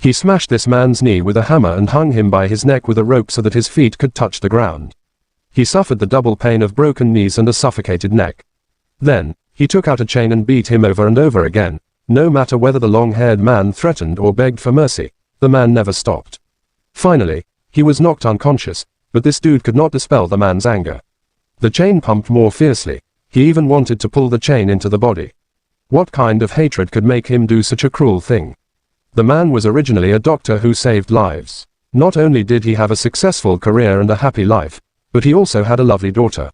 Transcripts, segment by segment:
He smashed this man's knee with a hammer and hung him by his neck with a rope so that his feet could touch the ground. He suffered the double pain of broken knees and a suffocated neck. Then, he took out a chain and beat him over and over again. No matter whether the long-haired man threatened or begged for mercy, the man never stopped. Finally, he was knocked unconscious, but this dude could not dispel the man's anger. The chain pumped more fiercely. He even wanted to pull the chain into the body. What kind of hatred could make him do such a cruel thing? The man was originally a doctor who saved lives. Not only did he have a successful career and a happy life, but he also had a lovely daughter.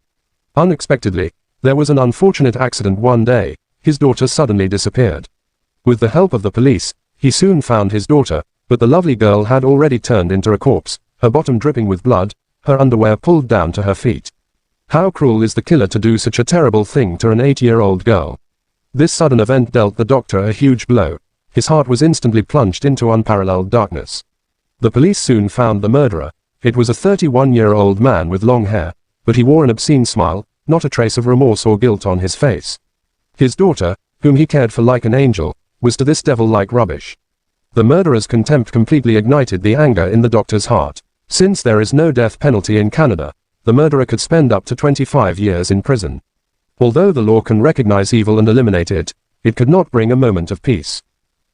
Unexpectedly, there was an unfortunate accident one day. His daughter suddenly disappeared. With the help of the police, he soon found his daughter, but the lovely girl had already turned into a corpse, her bottom dripping with blood, her underwear pulled down to her feet. How cruel is the killer to do such a terrible thing to an 8-year-old girl? This sudden event dealt the doctor a huge blow. His heart was instantly plunged into unparalleled darkness. The police soon found the murderer. It was a 31-year-old man with long hair, but he wore an obscene smile, not a trace of remorse or guilt on his face. His daughter, whom he cared for like an angel, was to this devil like rubbish. The murderer's contempt completely ignited the anger in the doctor's heart. Since there is no death penalty in Canada, the murderer could spend up to 25 years in prison. Although the law can recognize evil and eliminate it, it could not bring a moment of peace.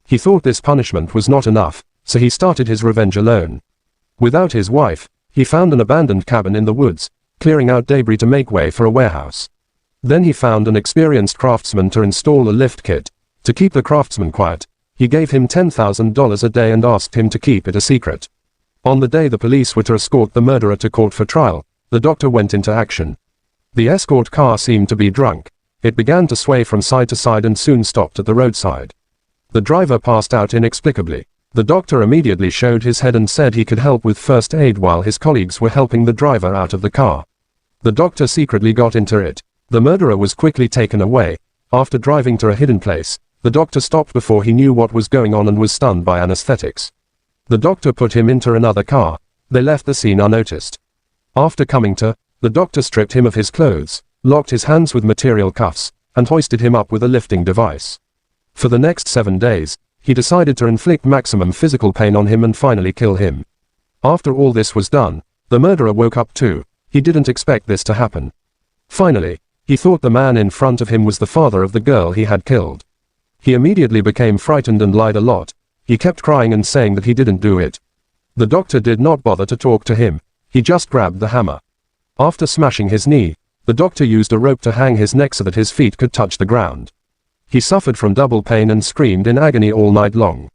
He thought this punishment was not enough, so he started his revenge alone. Without his wife, he found an abandoned cabin in the woods, clearing out debris to make way for a warehouse. Then he found an experienced craftsman to install a lift kit. To keep the craftsman quiet, he gave him $10,000 a day and asked him to keep it a secret. On the day the police were to escort the murderer to court for trial, the doctor went into action. The escort car seemed to be drunk. It began to sway from side to side and soon stopped at the roadside. The driver passed out inexplicably. The doctor immediately showed his head and said he could help with first aid while his colleagues were helping the driver out of the car. The doctor secretly got into it. The murderer was quickly taken away. After driving to a hidden place, the doctor stopped before he knew what was going on and was stunned by anesthetics. The doctor put him into another car. They left the scene unnoticed. After coming to, the doctor stripped him of his clothes, locked his hands with material cuffs, and hoisted him up with a lifting device. For the next 7 days, he decided to inflict maximum physical pain on him and finally kill him. After all this was done, the murderer woke up too. He didn't expect this to happen. Finally, he thought the man in front of him was the father of the girl he had killed. He immediately became frightened and lied a lot. He kept crying and saying that he didn't do it. The doctor did not bother to talk to him. He just grabbed the hammer. After smashing his knee, the doctor used a rope to hang his neck so that his feet could touch the ground. He suffered from double pain and screamed in agony all night long.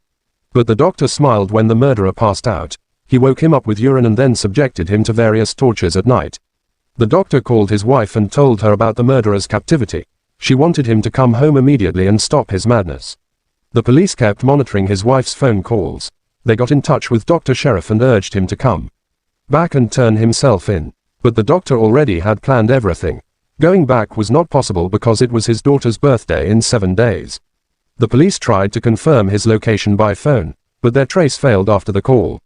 But the doctor smiled when the murderer passed out. He woke him up with urine and then subjected him to various tortures at night. The doctor called his wife and told her about the murderer's captivity. She wanted him to come home immediately and stop his madness. The police kept monitoring his wife's phone calls. They got in touch with Dr. Sheriff and urged him to come back and turn himself in. But the doctor already had planned everything. Going back was not possible because it was his daughter's birthday in 7 days. The police tried to confirm his location by phone, but their trace failed after the call.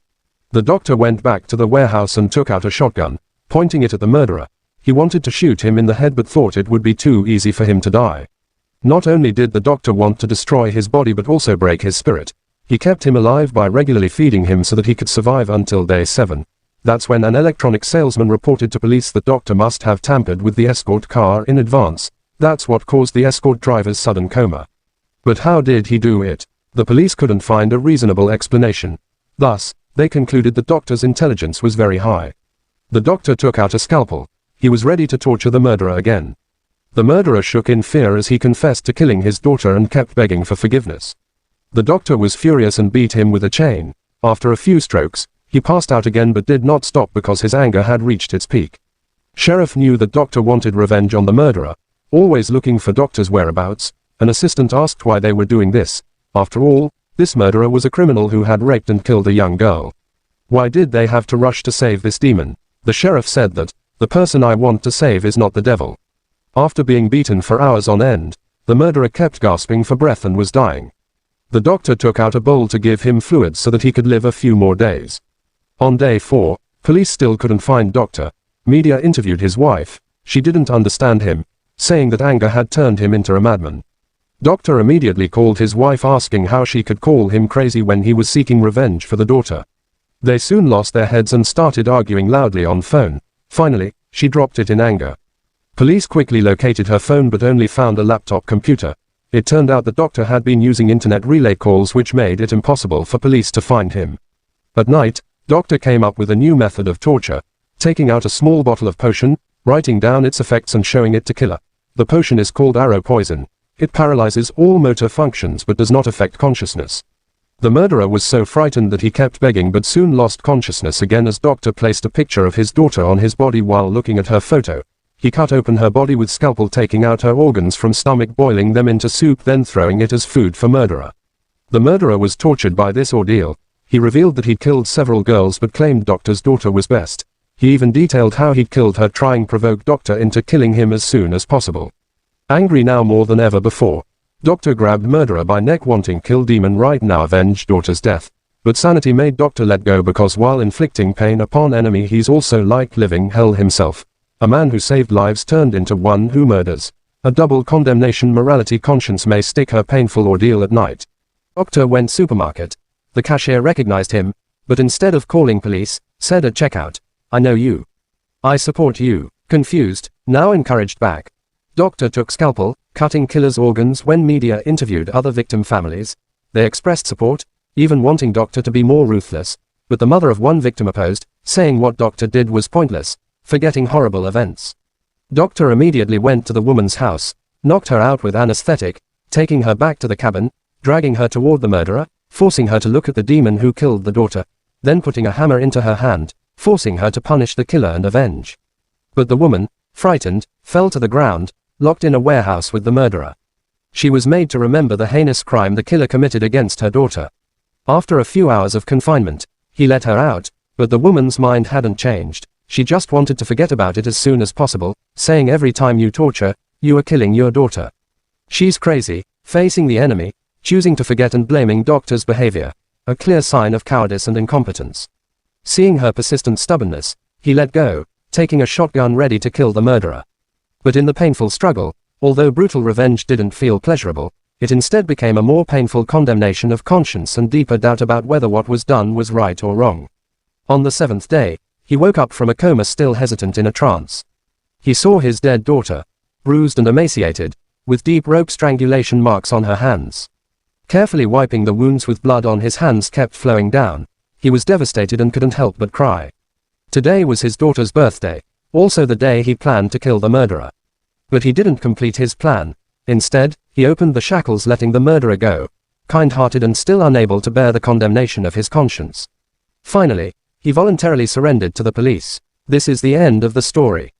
The doctor went back to the warehouse and took out a shotgun, pointing it at the murderer. He wanted to shoot him in the head but thought it would be too easy for him to die. Not only did the doctor want to destroy his body but also break his spirit. He kept him alive by regularly feeding him so that he could survive until day 7. That's when an electronic salesman reported to police that doctor must have tampered with the escort car in advance. That's what caused the escort driver's sudden coma. But how did he do it? The police couldn't find a reasonable explanation. Thus, they concluded the doctor's intelligence was very high. The doctor took out a scalpel. He was ready to torture the murderer again. The murderer shook in fear as he confessed to killing his daughter and kept begging for forgiveness. The doctor was furious and beat him with a chain. After a few strokes, he passed out again but did not stop because his anger had reached its peak. Sheriff knew that doctor wanted revenge on the murderer, always looking for doctor's whereabouts. An assistant asked why they were doing this. After all, this murderer was a criminal who had raped and killed a young girl. Why did they have to rush to save this demon? The sheriff said that, the person I want to save is not the devil. After being beaten for hours on end, the murderer kept gasping for breath and was dying. The doctor took out a bowl to give him fluids so that he could live a few more days. On day 4, police still couldn't find doctor. Media interviewed his wife. She didn't understand him, saying that anger had turned him into a madman. Doctor immediately called his wife asking how she could call him crazy when he was seeking revenge for the daughter. They soon lost their heads and started arguing loudly on phone. Finally, she dropped it in anger. Police quickly located her phone but only found a laptop computer. It turned out the doctor had been using internet relay calls which made it impossible for police to find him. At night, Doctor came up with a new method of torture, taking out a small bottle of potion, writing down its effects and showing it to killer. The potion is called arrow poison. It paralyzes all motor functions but does not affect consciousness. The murderer was so frightened that he kept begging but soon lost consciousness again as Doctor placed a picture of his daughter on his body while looking at her photo. He cut open her body with scalpel, taking out her organs from stomach, boiling them into soup, then throwing it as food for murderer. The murderer was tortured by this ordeal. He revealed that he'd killed several girls but claimed Doctor's daughter was best. He even detailed how he'd killed her, trying to provoke Doctor into killing him as soon as possible. Angry now more than ever before, Doctor grabbed murderer by neck, wanting kill demon right now, avenge daughter's death. But sanity made Doctor let go, because while inflicting pain upon enemy, he's also like living hell himself. A man who saved lives turned into one who murders. A double condemnation. Morality conscience may stick her painful ordeal at night. Doctor went supermarket. The cashier recognized him, but instead of calling police, said at checkout, "I know you. I support you." Confused, now encouraged back, Doctor took scalpel, cutting killer's organs. When media interviewed other victim families, they expressed support, even wanting Doctor to be more ruthless, but the mother of one victim opposed, saying what Doctor did was pointless, forgetting horrible events. Doctor immediately went to the woman's house, knocked her out with anesthetic, taking her back to the cabin, dragging her toward the murderer, forcing her to look at the demon who killed the daughter, then putting a hammer into her hand, forcing her to punish the killer and avenge. But the woman, frightened, fell to the ground, locked in a warehouse with the murderer. She was made to remember the heinous crime the killer committed against her daughter. After a few hours of confinement, he let her out, but the woman's mind hadn't changed. She just wanted to forget about it as soon as possible, saying every time you torture, you are killing your daughter. She's crazy, facing the enemy, choosing to forget and blaming Doctor's behavior, a clear sign of cowardice and incompetence. Seeing her persistent stubbornness, he let go, taking a shotgun ready to kill the murderer. But in the painful struggle, although brutal revenge didn't feel pleasurable, it instead became a more painful condemnation of conscience and deeper doubt about whether what was done was right or wrong. On the 7th day, he woke up from a coma, still hesitant in a trance. He saw his dead daughter, bruised and emaciated, with deep rope strangulation marks on her hands. Carefully wiping the wounds with blood on his hands kept flowing down, he was devastated and couldn't help but cry. Today was his daughter's birthday, also the day he planned to kill the murderer. But he didn't complete his plan. Instead, he opened the shackles, letting the murderer go, kind-hearted and still unable to bear the condemnation of his conscience. Finally, he voluntarily surrendered to the police. This is the end of the story.